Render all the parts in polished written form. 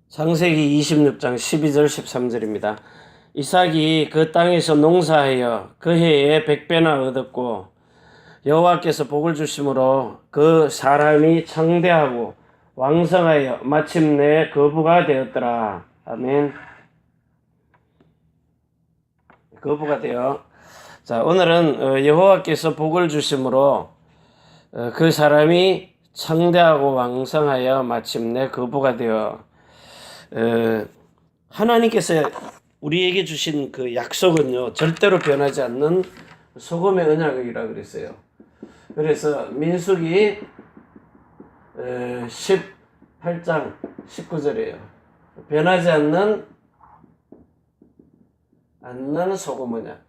창세기 26장 12절 13절입니다. 이삭이 그 땅에서 농사하여 그 해에 100배나 얻었고 여호와께서 복을 주심으로 그 사람이 창대하고 왕성하여 마침내 거부가 되었더라. 아멘. 거부가 되어. 자, 오늘은 여호와께서 복을 주심으로 그 사람이 창대하고 왕성하여 마침내 거부가 되어. 하나님께서 우리에게 주신 그 약속은요, 절대로 변하지 않는 소금의 언약이라 그랬어요. 그래서 민수기 18장 19절이에요. 변하지 않는 소금 언약.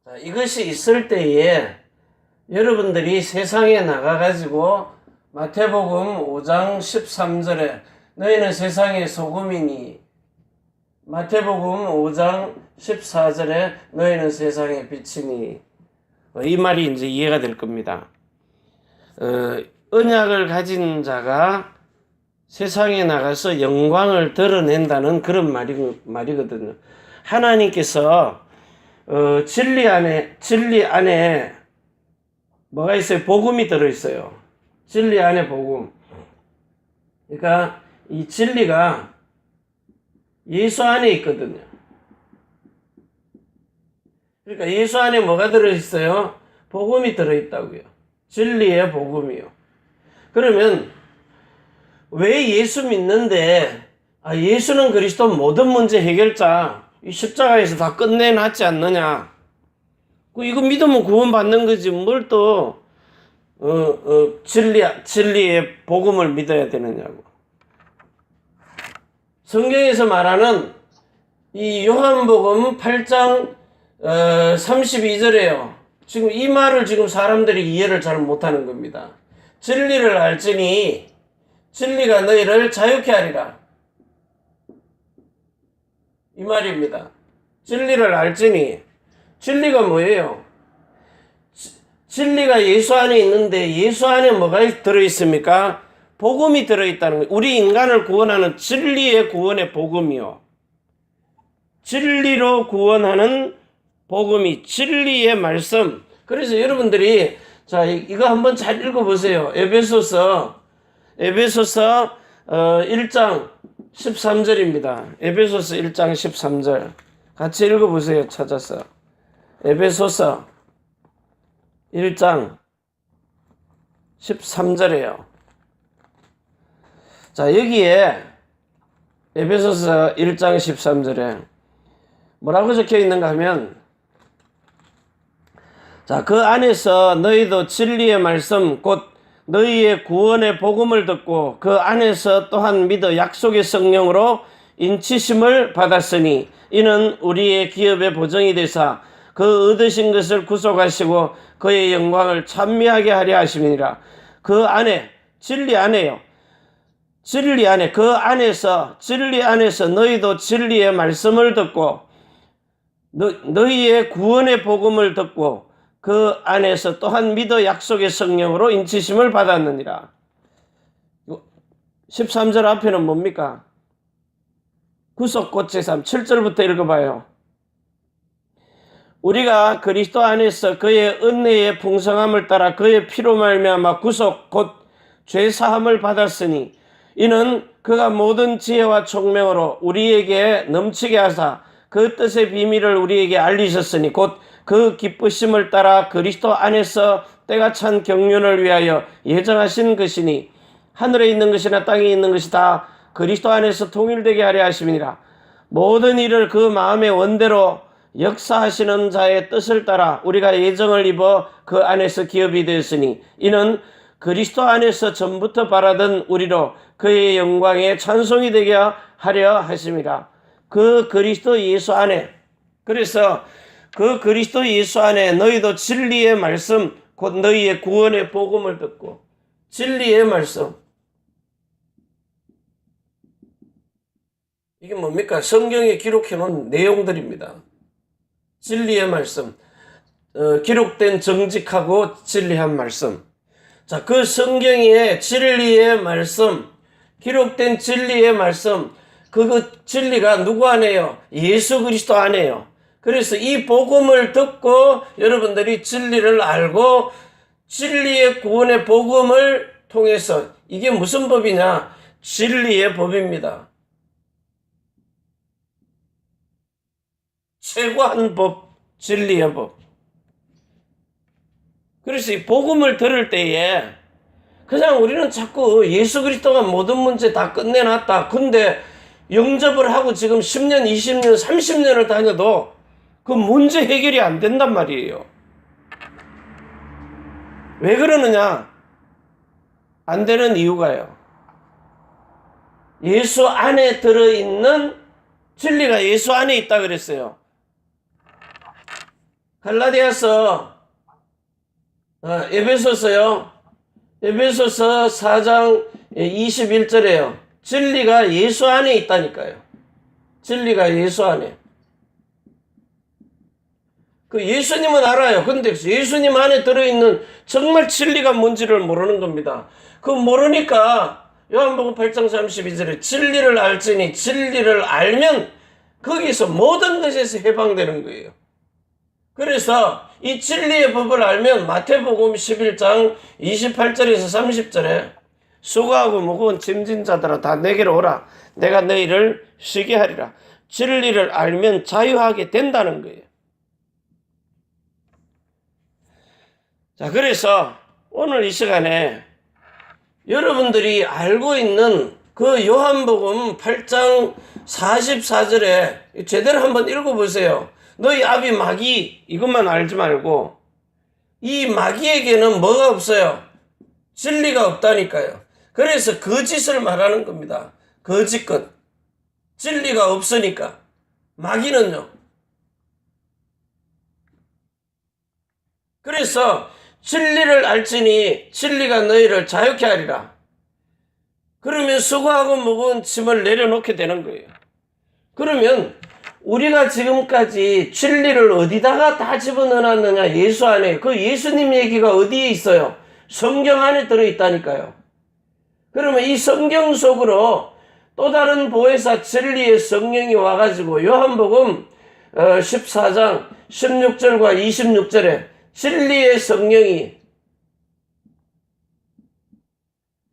자, 이것이 있을 때에 여러분들이 세상에 나가가지고 마태복음 5장 13절에 너희는 세상의 소금이니, 마태복음 5장 14절에 너희는 세상의 빛이니, 이 말이 이제 이해가 될 겁니다. 언약을 가진 자가 세상에 나가서 영광을 드러낸다는 그런 말이거든요. 하나님께서 진리 안에 뭐가 있어요? 복음이 들어있어요. 진리 안에 복음. 그러니까 이 진리가 예수 안에 있거든요. 그러니까 예수 안에 뭐가 들어있어요? 복음이 들어있다고요. 진리의 복음이요. 그러면 왜 예수 믿는데 예수는 그리스도 모든 문제 해결자, 이 십자가에서 다 끝내놨지 않느냐? 이거 믿으면 구원받는 거지 뭘 또 진리의 복음을 믿어야 되느냐고. 성경에서 말하는 이 요한복음 8장 32절에요. 지금 이 말을 지금 사람들이 이해를 잘 못하는 겁니다. 진리를 알지니 진리가 너희를 자유케 하리라. 이 말입니다. 진리를 알지니, 진리가 뭐예요? 진리가 예수 안에 있는데 예수 안에 뭐가 들어있습니까? 복음이 들어있다는 거예요. 우리 인간을 구원하는 진리의 구원의 복음이요. 진리로 구원하는 복음이 진리의 말씀. 그래서 여러분들이 자 이거 한번 잘 읽어보세요. 에베소서 1장 13절입니다. 에베소서 1장 13절 같이 읽어보세요. 찾아서 에베소서 1장 13절이에요. 자, 여기에 에베소서 1장 13절에 뭐라고 적혀 있는가 하면, 자, 그 안에서 너희도 진리의 말씀 곧 너희의 구원의 복음을 듣고 그 안에서 또한 믿어 약속의 성령으로 인치심을 받았으니 이는 우리의 기업의 보정이 되사 그 얻으신 것을 구속하시고 그의 영광을 찬미하게 하려 하심이니라. 그 안에, 진리 안에요. 진리 안에, 진리 안에서 너희도 진리의 말씀을 듣고 너희의 구원의 복음을 듣고 그 안에서 또한 믿어 약속의 성령으로 인치심을 받았느니라. 13절 앞에는 뭡니까? 구속 곧 제삼. 7절부터 읽어봐요. 우리가 그리스도 안에서 그의 은혜의 풍성함을 따라 그의 피로 말미암아 구속 곧 죄사함을 받았으니 이는 그가 모든 지혜와 총명으로 우리에게 넘치게 하사 그 뜻의 비밀을 우리에게 알리셨으니 곧 그 기쁘심을 따라 그리스도 안에서 때가 찬 경륜을 위하여 예정하신 것이니 하늘에 있는 것이나 땅에 있는 것이 다 그리스도 안에서 통일되게 하려 하심이니라. 모든 일을 그 마음의 원대로 역사하시는 자의 뜻을 따라 우리가 예정을 입어 그 안에서 기업이 되었으니 이는 그리스도 안에서 전부터 바라던 우리로 그의 영광에 찬송이 되게 하려 하심이라. 그 그리스도 예수 안에, 그래서 그 그리스도 예수 안에 너희도 진리의 말씀 곧 너희의 구원의 복음을 듣고, 진리의 말씀, 이게 뭡니까? 성경에 기록해 놓은 내용들입니다. 진리의 말씀, 기록된 정직하고 진리한 말씀. 자, 그 성경에 진리의 말씀, 기록된 진리의 말씀, 그 진리가 누구 안에요? 예수 그리스도 안에요. 그래서 이 복음을 듣고 여러분들이 진리를 알고 진리의 구원의 복음을 통해서, 이게 무슨 법이냐? 진리의 법입니다. 최고한 법, 진리의 법. 그래서 이 복음을 들을 때에 그냥 우리는 자꾸 예수 그리스도가 모든 문제 다 끝내놨다. 근데 영접을 하고 지금 10년, 20년, 30년을 다녀도 그 문제 해결이 안 된단 말이에요. 왜 그러느냐? 안 되는 이유가요. 예수 안에 들어있는 진리가 예수 안에 있다 그랬어요. 갈라디아서, 에베소서요. 에베소서 4장 21절에요. 진리가 예수 안에 있다니까요. 진리가 예수 안에. 그 예수님은 알아요. 근데 예수님 안에 들어있는 정말 진리가 뭔지를 모르는 겁니다. 그 모르니까 요한복음 8장 32절에 진리를 알지니 진리를 알면 거기서 모든 것에서 해방되는 거예요. 그래서 이 진리의 법을 알면 마태복음 11장 28절에서 30절에 수고하고 무거운 짐진 자들아 다 내게로 오라. 내가 너희를 쉬게 하리라. 진리를 알면 자유하게 된다는 거예요. 자, 그래서 오늘 이 시간에 여러분들이 알고 있는 그 요한복음 8장 44절에 제대로 한번 읽어보세요. 너희 아비 마귀, 이것만 알지 말고 이 마귀에게는 뭐가 없어요? 진리가 없다니까요. 그래서 거짓을 말하는 겁니다. 거짓것. 진리가 없으니까. 마귀는요. 그래서 진리를 알지니 진리가 너희를 자유케 하리라. 그러면 수고하고 무거운 짐을 내려놓게 되는 거예요. 그러면 우리가 지금까지 진리를 어디다가 다 집어넣어놨느냐? 예수 안에. 그 예수님 얘기가 어디에 있어요? 성경 안에 들어있다니까요. 그러면 이 성경 속으로 또 다른 보혜사 진리의 성령이 와가지고 요한복음 14장 16절과 26절에 진리의 성령이,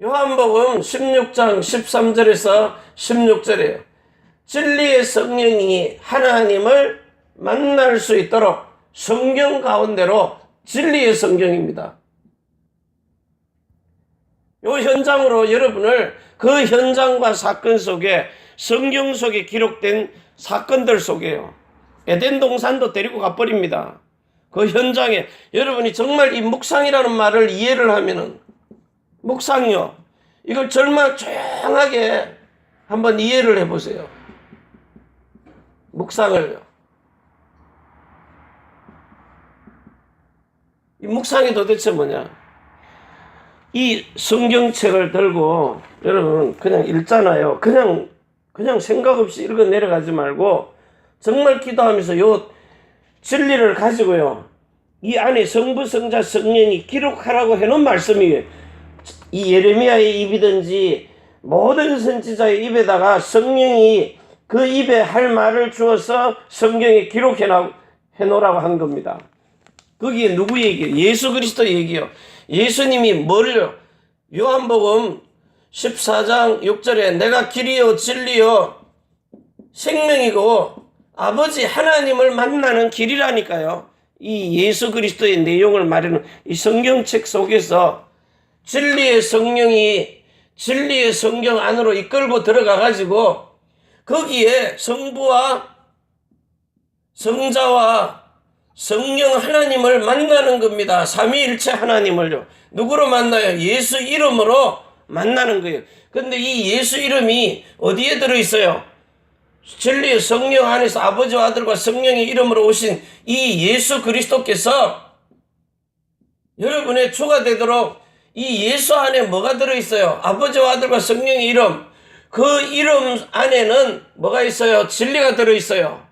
요한복음 16장 13절에서 16절에요. 진리의 성령이 하나님을 만날 수 있도록 성경 가운데로, 진리의 성경입니다. 이 현장으로 여러분을, 그 현장과 사건 속에, 성경 속에 기록된 사건들 속에요. 에덴 동산도 데리고 가버립니다. 그 현장에 여러분이 정말 이 묵상이라는 말을 이해를 하면은, 묵상이요, 이걸 정말 조용하게 한번 이해를 해보세요. 묵상을요. 이 묵상이 도대체 뭐냐? 이 성경책을 들고 여러분 그냥 읽잖아요. 그냥 생각 없이 읽어 내려가지 말고 정말 기도하면서 요 진리를 가지고요, 이 안에 성부, 성자, 성령이 기록하라고 해놓은 말씀이에요. 이 예레미야의 입이든지 모든 선지자의 입에다가 성령이 그 입에 할 말을 주어서 성경에 기록해 놓으라고 한 겁니다. 거기에 누구 얘기예요? 예수 그리스도 얘기요. 예수님이 뭐를요? 요한복음 14장 6절에 내가 길이요 진리요 생명이고 아버지 하나님을 만나는 길이라니까요. 이 예수 그리스도의 내용을 말하는 이 성경책 속에서 진리의 성령이 진리의 성경 안으로 이끌고 들어가 가지고 거기에 성부와 성자와 성령 하나님을 만나는 겁니다. 삼위일체 하나님을요. 누구로 만나요? 예수 이름으로 만나는 거예요. 근데 이 예수 이름이 어디에 들어있어요? 진리의 성령 안에서 아버지와 아들과 성령의 이름으로 오신 이 예수 그리스도께서 여러분의 주가 되도록 이 예수 안에 뭐가 들어있어요? 아버지와 아들과 성령의 이름. 그 이름 안에는 뭐가 있어요? 진리가 들어있어요.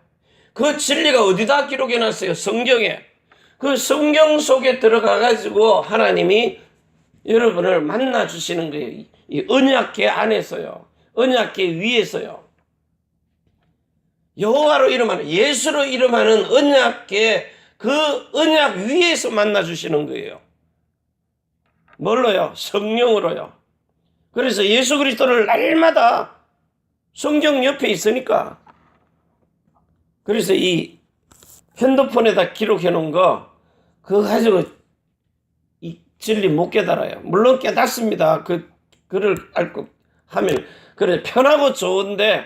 그 진리가 어디다 기록해놨어요? 성경에. 그 성경 속에 들어가가지고 하나님이 여러분을 만나 주시는 거예요. 이 언약궤 안에서요. 언약궤 위에서요. 여호와로 이름하는, 예수로 이름하는 언약궤, 그 언약 위에서 만나 주시는 거예요. 뭘로요? 성령으로요. 그래서 예수 그리스도를 날마다 성경 옆에 있으니까, 그래서 이 핸드폰에다 기록해 놓은 거 그거 가지고 이 진리 못 깨달아요. 물론 깨닫습니다. 그를 알고 하면 그래 편하고 좋은데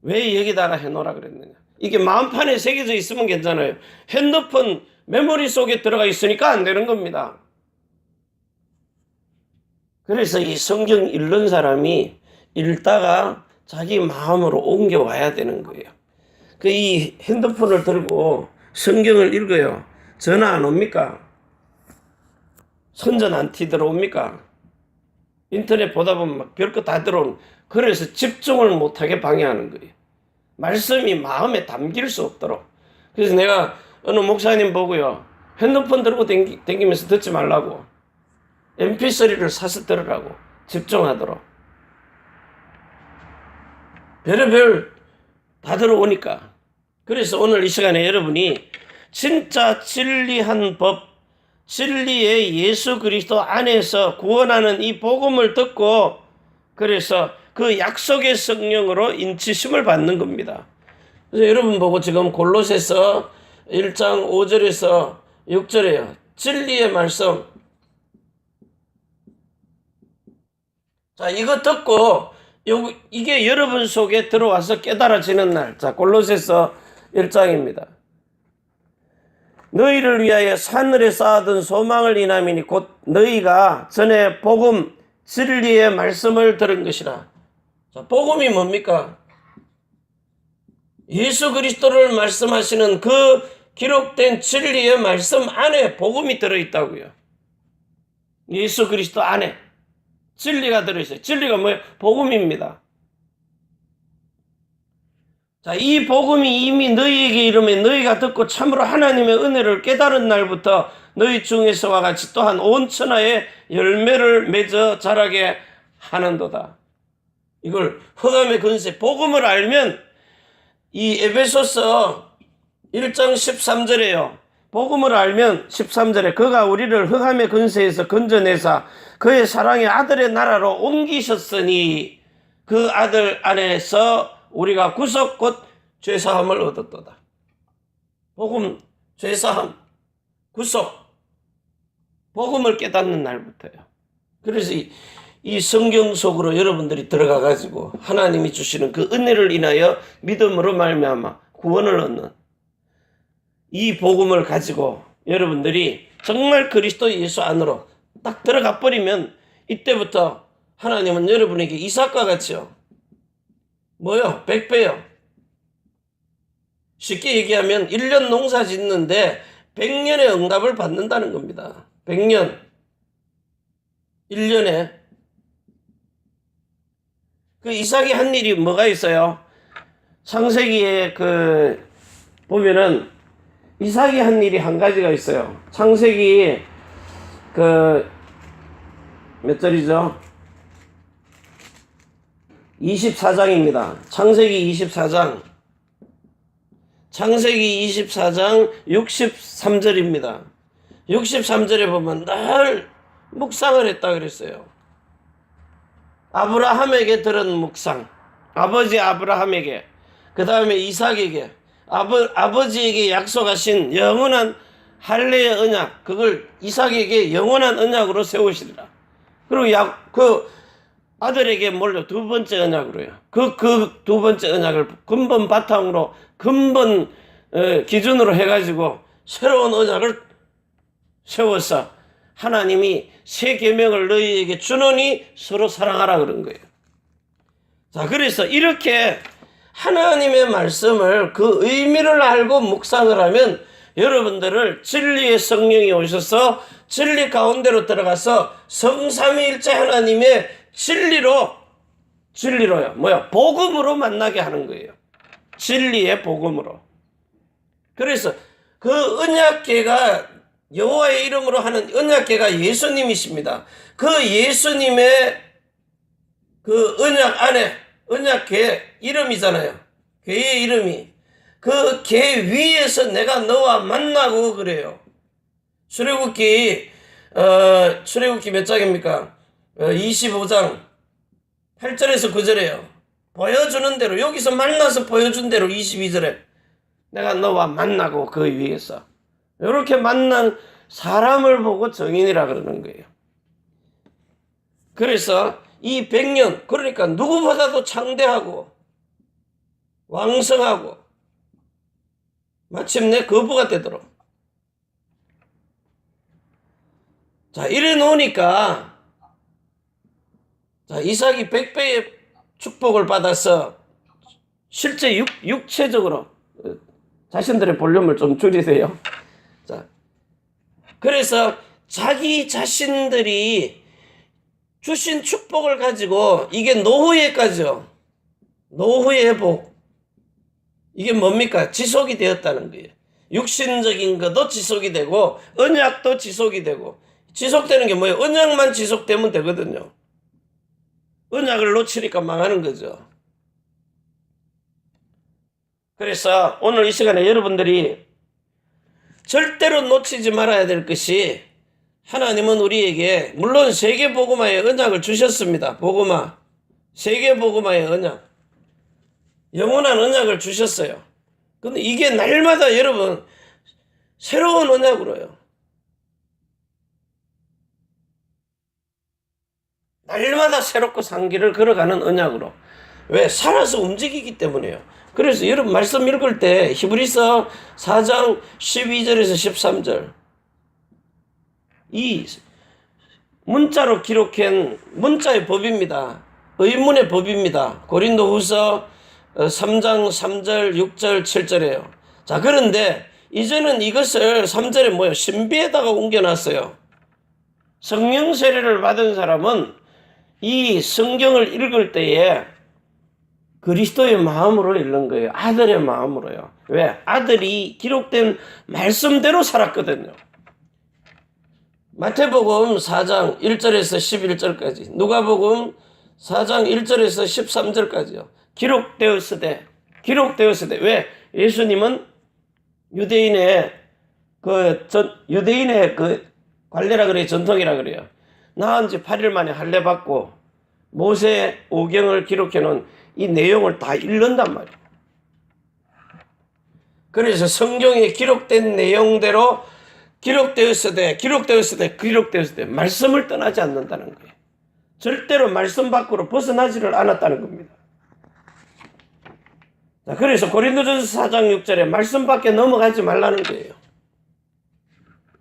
왜 여기다가 해놓으라 그랬느냐. 이게 마음판에 새겨져 있으면 괜찮아요. 핸드폰 메모리 속에 들어가 있으니까 안 되는 겁니다. 그래서 이 성경 읽는 사람이 읽다가 자기 마음으로 옮겨와야 되는 거예요. 이 핸드폰을 들고 성경을 읽어요. 전화 안 옵니까? 선전 안 티 들어옵니까? 인터넷 보다 보면 막 별거 다 들어오는. 그래서 집중을 못하게 방해하는 거예요. 말씀이 마음에 담길 수 없도록. 그래서 내가 어느 목사님 보고요, 핸드폰 들고 댕기면서 듣지 말라고, mp3를 사서 들으라고, 집중하도록. 별의별 다 들어오니까. 그래서 오늘 이 시간에 여러분이 진짜 진리한 법, 진리의 예수 그리스도 안에서 구원하는 이 복음을 듣고, 그래서 그 약속의 성령으로 인치심을 받는 겁니다. 그래서 여러분 보고 지금 골로새서 1장 5절에서 6절에요. 진리의 말씀. 자, 이거 듣고 이게 여러분 속에 들어와서 깨달아지는 날. 자, 골로새서 1장입니다. 너희를 위하여 산늘에 쌓아둔 소망을 인함이니 곧 너희가 전에 복음 진리의 말씀을 들은 것이라. 자, 복음이 뭡니까? 예수 그리스도를 말씀하시는 그 기록된 진리의 말씀 안에 복음이 들어있다고요. 예수 그리스도 안에 진리가 들어있어요. 진리가 뭐예요? 복음입니다. 자, 이 복음이 이미 너희에게 이르면 너희가 듣고 참으로 하나님의 은혜를 깨달은 날부터 너희 중에서와 같이 또한 온 천하에 열매를 맺어 자라게 하는도다. 이걸 흑암의 근세, 복음을 알면 이 에베소서 1장 13절에요. 복음을 알면 13절에 그가 우리를 흑암의 근세에서 건져내사 그의 사랑의 아들의 나라로 옮기셨으니 그 아들 안에서 우리가 구속 곧 죄사함을 얻었도다. 복음, 죄사함, 구속, 복음을 깨닫는 날부터요. 그래서 이 성경 속으로 여러분들이 들어가 가지고 하나님이 주시는 그 은혜를 인하여 믿음으로 말미암아 구원을 얻는 이 복음을 가지고 여러분들이 정말 그리스도 예수 안으로 딱 들어가 버리면 이때부터 하나님은 여러분에게 이삭과 같이요. 뭐요? 100배요. 쉽게 얘기하면 1년 농사 짓는데 100년의 응답을 받는다는 겁니다. 100년. 1년에. 그 이삭이 한 일이 뭐가 있어요? 창세기에 보면은 이삭이 한 일이 한 가지가 있어요. 창세기 몇 절이죠? 24장입니다. 창세기 24장. 창세기 24장 63절입니다. 63절에 보면 늘 묵상을 했다 그랬어요. 아브라함에게 들은 묵상. 아버지 아브라함에게. 그 다음에 이삭에게. 아버지에게 약속하신 영원한 할례의 언약. 그걸 이삭에게 영원한 언약으로 세우시리라. 그리고 그 아들에게 뭘요? 두 번째 언약으로요. 그 두 번째 언약을 근본 바탕으로, 근본 기준으로 해가지고 새로운 언약을 세워서 하나님이 새 계명을 너희에게 주노니 서로 사랑하라 그런 거예요. 자, 그래서 이렇게 하나님의 말씀을 그 의미를 알고 묵상을 하면 여러분들을 진리의 성령이 오셔서 진리 가운데로 들어가서 성삼위일체 하나님의 진리로요. 복음으로 만나게 하는 거예요. 진리의 복음으로. 그래서 그 언약궤가 여호와의 이름으로 하는 언약궤가 예수님이십니다. 그 예수님의 그 언약 안에 언약궤 이름이잖아요. 궤의 이름이 그 궤 위에서 내가 너와 만나고 그래요. 출애굽기 몇 장입니까? 25장 8절에서 9절에요. 보여주는 대로 여기서 만나서 보여준 대로 22절에 내가 너와 만나고 그 위에서 이렇게 만난 사람을 보고 정인이라 그러는 거예요. 그래서 이 100년 그러니까 누구보다도 창대하고 왕성하고 마침내 거부가 되도록 자 이래 놓으니까 자 이삭이 100배의 축복을 받아서 실제 육체적으로 자신들의 볼륨을 좀 줄이세요. 자 그래서 자기 자신들이 주신 축복을 가지고 이게 노후에까지요. 노후의 회복. 이게 뭡니까? 지속이 되었다는 거예요. 육신적인 것도 지속이 되고 언약도 지속이 되고 지속되는 게 뭐예요? 언약만 지속되면 되거든요. 언약을 놓치니까 망하는 거죠. 그래서 오늘 이 시간에 여러분들이 절대로 놓치지 말아야 될 것이 하나님은 우리에게 물론 세계복음화의 언약을 주셨습니다. 복음화. 세계복음화의 언약. 영원한 언약을 주셨어요. 근데 이게 날마다 여러분 새로운 언약으로요. 날마다 새롭고 상기를 걸어가는 언약으로. 왜? 살아서 움직이기 때문에요. 그래서 여러분 말씀 읽을 때 히브리서 4장 12절에서 13절 이 문자로 기록한 문자의 법입니다. 의문의 법입니다. 고린도후서 3장 3절 6절 7절이에요. 자 그런데 이제는 이것을 3절에 뭐예요? 신비에다가 옮겨놨어요. 성령 세례를 받은 사람은 이 성경을 읽을 때에 그리스도의 마음으로 읽는 거예요. 아들의 마음으로요. 왜? 아들이 기록된 말씀대로 살았거든요. 마태복음 4장 1절에서 11절까지 누가복음 4장 1절에서 13절까지요. 기록되었으되 왜? 예수님은 유대인의 관례라 그래요. 전통이라 그래요. 나은 지 8일 만에 할례 받고 모세 오경을 기록해 놓은 이 내용을 다 읽는단 말이에요. 그래서 성경에 기록된 내용대로 기록되었으되 말씀을 떠나지 않는다는 거예요. 절대로 말씀 밖으로 벗어나지를 않았다는 겁니다. 자, 그래서 고린도전서 4장 6절에 말씀 밖에 넘어가지 말라는 거예요.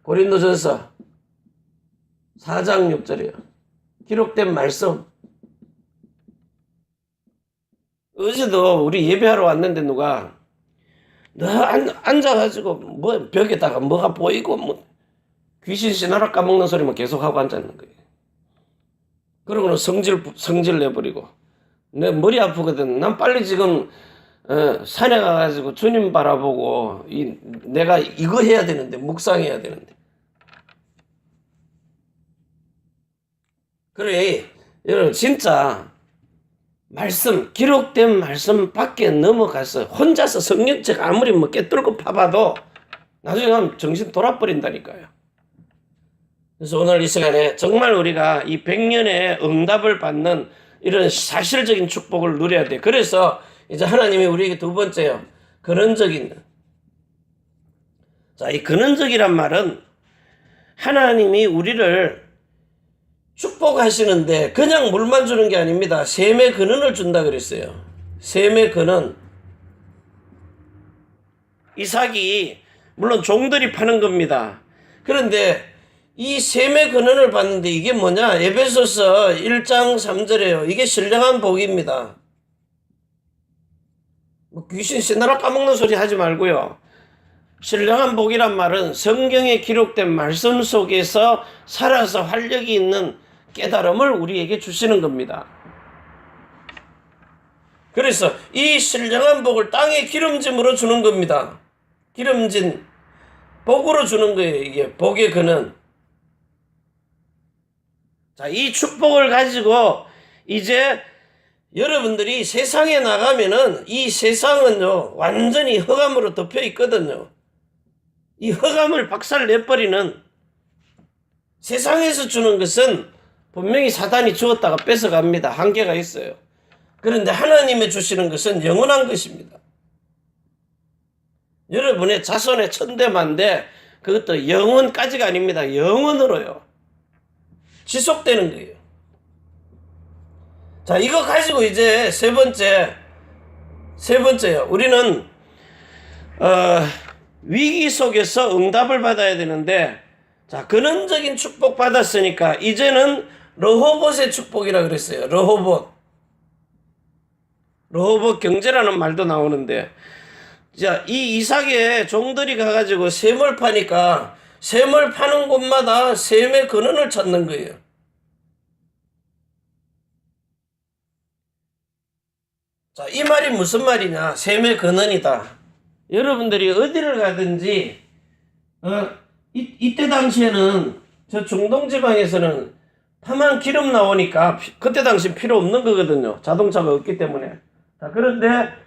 고린도전서 4장 6절이에요. 기록된 말씀. 어제도 우리 예배하러 왔는데 누가 너 앉아가지고 뭐 벽에다가 뭐가 보이고 뭐 귀신 신하라 까먹는 소리만 계속하고 앉아있는 거예요. 그러고는 성질 내버리고 내 머리 아프거든. 난 빨리 지금 산에 가가지고 주님 바라보고 내가 이거 해야 되는데 묵상해야 되는데 그래 여러분 진짜 말씀 기록된 말씀 밖에 넘어가서 혼자서 성경책 아무리 뭐 깨뚫고 파봐도 나중에 가면 정신 돌아버린다니까요. 그래서 오늘 이 시간에 정말 우리가 이 100년의 응답을 받는 이런 사실적인 축복을 누려야 돼. 그래서 이제 하나님이 우리에게 두 번째요. 근원적인. 자, 이 근원적이란 말은 하나님이 우리를 축복하시는데 그냥 물만 주는 게 아닙니다. 샘의 근원을 준다 그랬어요. 샘의 근원. 이삭이 물론 종들이 파는 겁니다. 그런데 이 샘의 근원을 받는데 이게 뭐냐? 에베소서 1장 3절이에요. 이게 신령한 복입니다. 뭐 귀신 신나라 까먹는 소리 하지 말고요. 신령한 복이란 말은 성경에 기록된 말씀 속에서 살아서 활력이 있는 깨달음을 우리에게 주시는 겁니다. 그래서 이 신령한 복을 땅의 기름짐으로 주는 겁니다. 기름진 복으로 주는 거예요. 이게 복의 근원. 자, 이 축복을 가지고 이제 여러분들이 세상에 나가면은 이 세상은요 완전히 흑암으로 덮여 있거든요. 이 흑암을 박살내버리는, 세상에서 주는 것은 분명히 사단이 주었다가 뺏어갑니다. 한계가 있어요. 그런데 하나님이 주시는 것은 영원한 것입니다. 여러분의 자손의 천대만대, 그것도 영원까지가 아닙니다. 영원으로요. 지속되는 거예요. 자, 이거 가지고 이제 세 번째요. 우리는 위기 속에서 응답을 받아야 되는데, 자, 근원적인 축복 받았으니까 이제는 르호봇의 축복이라 그랬어요. 르호봇 경제라는 말도 나오는데, 자, 이 이삭의 종들이 가가지고 샘을 파니까 샘을 파는 곳마다 샘의 근원을 찾는 거예요. 자, 이 말이 무슨 말이냐? 샘의 근원이다. 여러분들이 어디를 가든지 이때 당시에는 저 중동 지방에서는 파만 기름 나오니까 그때 당시 필요 없는 거거든요. 자동차가 없기 때문에. 자, 그런데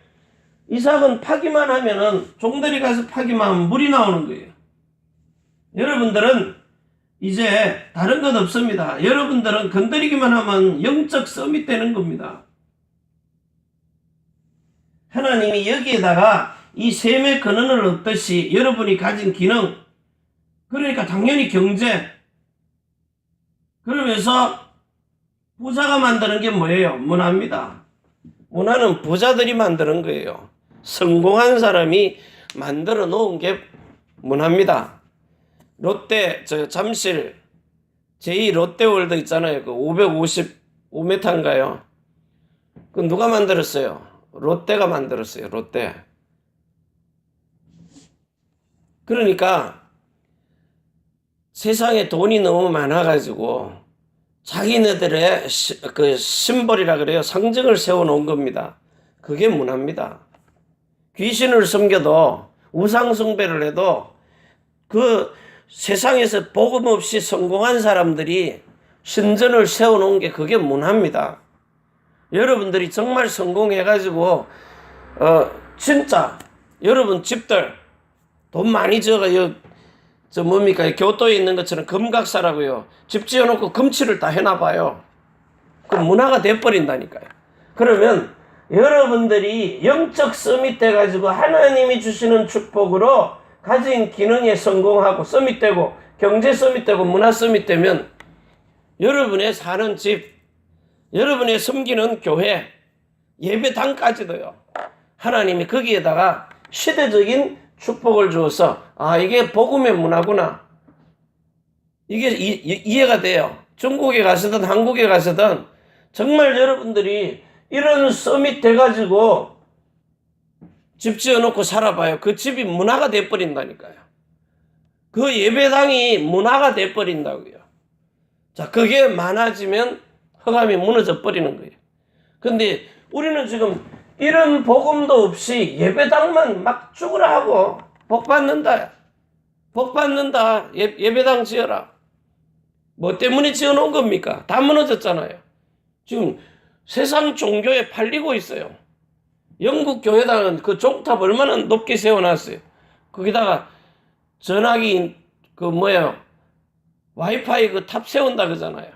이삭은 파기만 하면은, 종들이 가서 파기만 하면 물이 나오는 거예요. 여러분들은 이제 다른 건 없습니다. 여러분들은 건드리기만 하면 영적 썸이 되는 겁니다. 하나님이 여기에다가 이 샘의 근원을 얻듯이 여러분이 가진 기능, 그러니까 당연히 경제, 그러면서 부자가 만드는 게 뭐예요? 문화입니다. 문화는 부자들이 만드는 거예요. 성공한 사람이 만들어 놓은 게 문화입니다. 롯데, 잠실, 제2 롯데월드 있잖아요. 그 555m인가요? 그 누가 만들었어요? 롯데가 만들었어요. 롯데. 그러니까 세상에 돈이 너무 많아가지고 자기네들의 그 심벌이라 그래요. 상징을 세워놓은 겁니다. 그게 문화입니다. 귀신을 섬겨도, 우상 숭배를 해도 그 세상에서 복음 없이 성공한 사람들이 신전을 세워놓은 게 그게 문화입니다. 여러분들이 정말 성공해가지고 진짜 여러분 집들 돈 많이 지어가 뭡니까? 교토에 있는 것처럼 금각사라고요. 집 지어놓고 금칠을 다 해놔봐요. 그 문화가 돼버린다니까요. 그러면 여러분들이 영적 서밋돼가지고 하나님이 주시는 축복으로 가진 기능에 성공하고 서밋되고, 경제 서밋되고, 문화 서밋되면 여러분의 사는 집, 여러분의 섬기는 교회, 예배당까지도요, 하나님이 거기에다가 시대적인 축복을 주어서, 아, 이게 복음의 문화구나, 이게 이해가 돼요. 중국에 가서든 한국에 가서든 정말 여러분들이 이런 서밋 돼가지고 집 지어놓고 살아봐요. 그 집이 문화가 돼버린다니까요. 그 예배당이 문화가 돼버린다고요. 자, 그게 많아지면 흑암이 무너져 버리는 거예요. 근데 우리는 지금 이런 복음도 없이 예배당만 막 죽으라 하고, 복 받는다. 예배당 지어라. 뭐 때문에 지어놓은 겁니까? 다 무너졌잖아요. 지금 세상 종교에 팔리고 있어요. 영국 교회당은 그 종탑 얼마나 높게 세워놨어요. 거기다가 전화기 와이파이 그 탑 세운다 그러잖아요.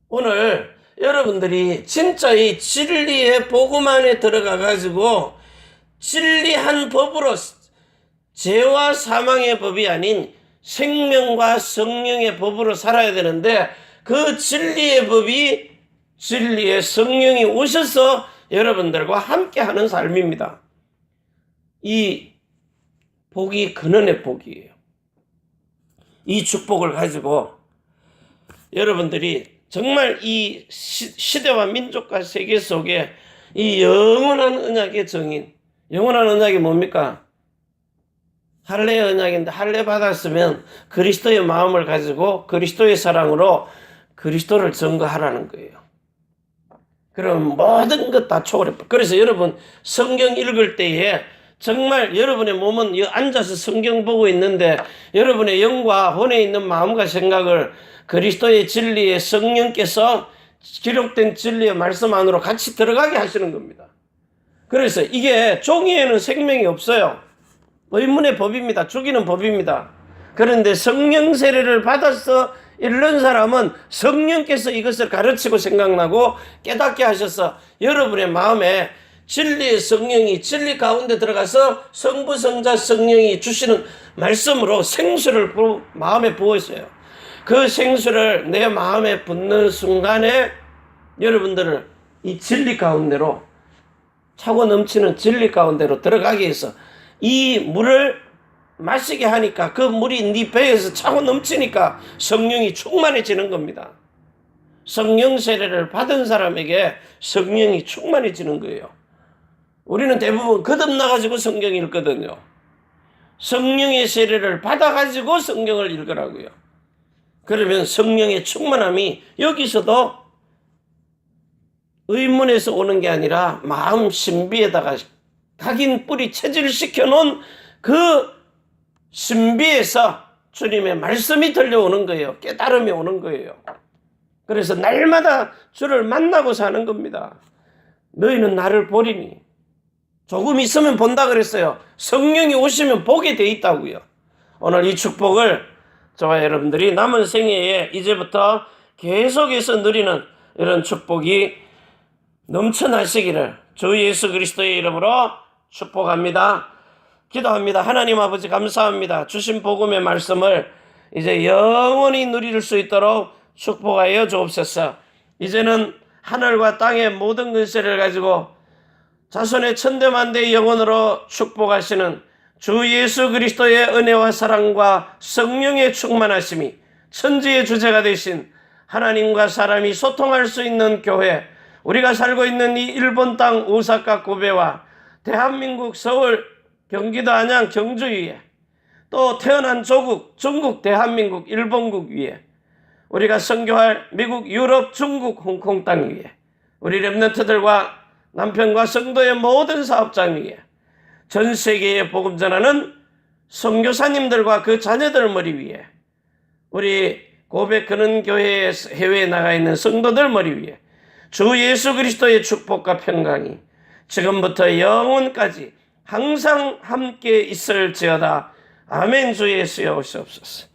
오늘 여러분들이 진짜 이 진리의 복음 안에 들어가 가지고 진리한 법으로, 죄와 사망의 법이 아닌 생명과 성령의 법으로 살아야 되는데, 그 진리의 법이, 진리의 성령이 오셔서 여러분들과 함께 하는 삶입니다. 이 복이 근원의 복이에요. 이 축복을 가지고 여러분들이 정말 이 시대와 민족과 세계 속에 이 영원한 언약의 정인, 영원한 언약이 뭡니까? 할례의 언약인데, 할례 받았으면 그리스도의 마음을 가지고 그리스도의 사랑으로 그리스도를 증거하라는 거예요. 그럼 모든 것 다 초월해. 그래서 여러분 성경 읽을 때에 정말 여러분의 몸은 이 앉아서 성경 보고 있는데 여러분의 영과 혼에 있는 마음과 생각을 그리스도의 진리에 성령께서 기록된 진리의 말씀 안으로 같이 들어가게 하시는 겁니다. 그래서 이게 종이에는 생명이 없어요. 의문의 법입니다. 죽이는 법입니다. 그런데 성령 세례를 받아서 이런 사람은 성령께서 이것을 가르치고 생각나고 깨닫게 하셔서 여러분의 마음에 진리의 성령이 진리 가운데 들어가서 성부, 성자, 성령이 주시는 말씀으로 생수를 마음에 부어있어요. 그 생수를 내 마음에 붓는 순간에 여러분들을 이 진리 가운데로 차고 넘치는 진리 가운데로 들어가게 해서 이 물을 마시게 하니까 그 물이 네 배에서 차고 넘치니까 성령이 충만해지는 겁니다. 성령 세례를 받은 사람에게 성령이 충만해지는 거예요. 우리는 대부분 거듭나가지고 성경 읽거든요. 성령의 세례를 받아가지고 성경을 읽으라고요. 그러면 성령의 충만함이 여기서도 의문에서 오는 게 아니라 마음 신비에다가 각인 뿌리 체질시켜 놓은 그 신비에서 주님의 말씀이 들려오는 거예요. 깨달음이 오는 거예요. 그래서 날마다 주를 만나고 사는 겁니다. 너희는 나를 보리니. 조금 있으면 본다 그랬어요. 성령이 오시면 보게 돼 있다고요. 오늘 이 축복을 저와 여러분들이 남은 생애에 이제부터 계속해서 누리는 이런 축복이 넘쳐나시기를 주 예수 그리스도의 이름으로 축복합니다. 기도합니다. 하나님 아버지 감사합니다. 주신 복음의 말씀을 이제 영원히 누릴 수 있도록 축복하여 주옵소서. 이제는 하늘과 땅의 모든 근세를 가지고 자손의 천대만대의 영혼으로 축복하시는 주 예수 그리스도의 은혜와 사랑과 성령의 충만하심이 천지의 주제가 되신 하나님과 사람이 소통할 수 있는 교회, 우리가 살고 있는 이 일본 땅 오사카 고베와 대한민국 서울 경기도 안양 경주 위에 또 태어난 조국 중국 대한민국 일본국 위에 우리가 선교할 미국 유럽 중국 홍콩 땅 위에 우리 렘넌트들과 남편과 성도의 모든 사업장 위에 전 세계에 복음 전하는 선교사님들과 그 자녀들 머리 위에 우리 고백 그는 교회에 해외에 나가 있는 성도들 머리 위에 주 예수 그리스도의 축복과 평강이 지금부터 영원까지 항상 함께 있을지어다. 아멘. 주 예수여 오시옵소서.